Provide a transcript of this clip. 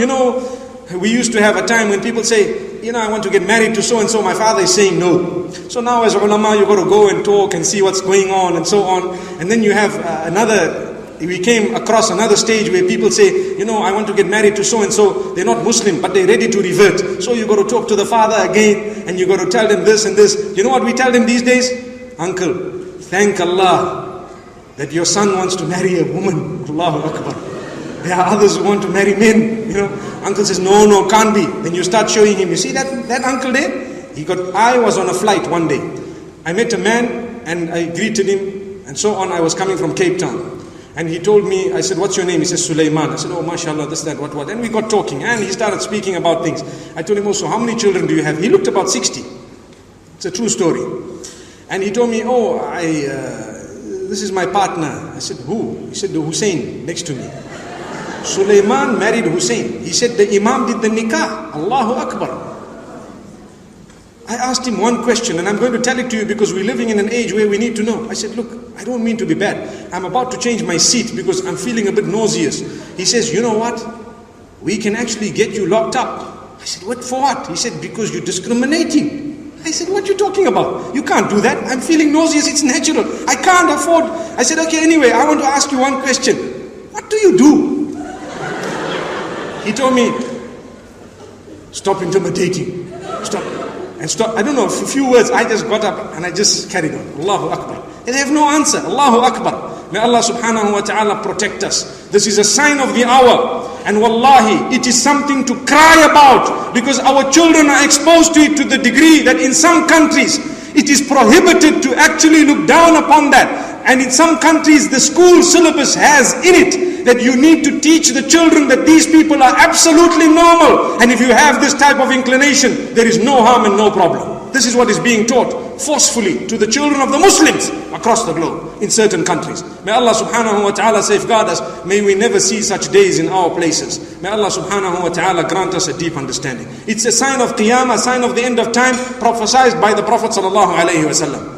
You know, we used to have a time when people say, you know, I want to get married to so-and-so, my father is saying no. So now as ulama, you've got to go and talk and see what's going on and so on. And then you have we came across another stage where people say, you know, I want to get married to so-and-so, they're not Muslim, but they're ready to revert. So you've got to talk to the father again, and you've got to tell them this and this. You know what we tell them these days? Uncle, thank Allah that your son wants to marry a woman. Allahu Akbar. There are others who want to marry men. You know, uncle says, no, can't be. Then you start showing him, you see that uncle there? I was on a flight one day. I met a man and I greeted him and so on. I was coming from Cape Town. And he told me, I said, what's your name? He says, Sulaiman. I said, oh, mashallah, this, that, what. And we got talking. And he started speaking about things. I told him also, how many children do you have? He looked about 60. It's a true story. And he told me, this is my partner. I said, who? He said, the Hussein next to me. Sulaiman married Hussein. He said, the Imam did the nikah. Allahu Akbar. I asked him one question, and I'm going to tell it to you because we're living in an age where we need to know. I said, look, I don't mean to be bad. I'm about to change my seat because I'm feeling a bit nauseous. He says, you know what? We can actually get you locked up. I said, what for what? He said, because you're discriminating. I said, what are you talking about? You can't do that. I'm feeling nauseous. It's natural. I can't afford. I said, okay, anyway, I want to ask you one question. What do you do? He told me, stop intimidating. Stop. And stop. I don't know, a few words. I just got up and I just carried on. Allahu Akbar. And I have no answer. Allahu Akbar. May Allah subhanahu wa ta'ala protect us. This is a sign of the hour. And wallahi, it is something to cry about. Because our children are exposed to it to the degree that in some countries, it is prohibited to actually look down upon that. And in some countries, the school syllabus has in it that you need to teach the children that these people are absolutely normal. And if you have this type of inclination, there is no harm and no problem. This is what is being taught forcefully to the children of the Muslims across the globe in certain countries. May Allah subhanahu wa ta'ala safeguard us. May we never see such days in our places. May Allah subhanahu wa ta'ala grant us a deep understanding. It's a sign of qiyamah, a sign of the end of time, prophesied by the Prophet sallallahu alayhi wa sallam.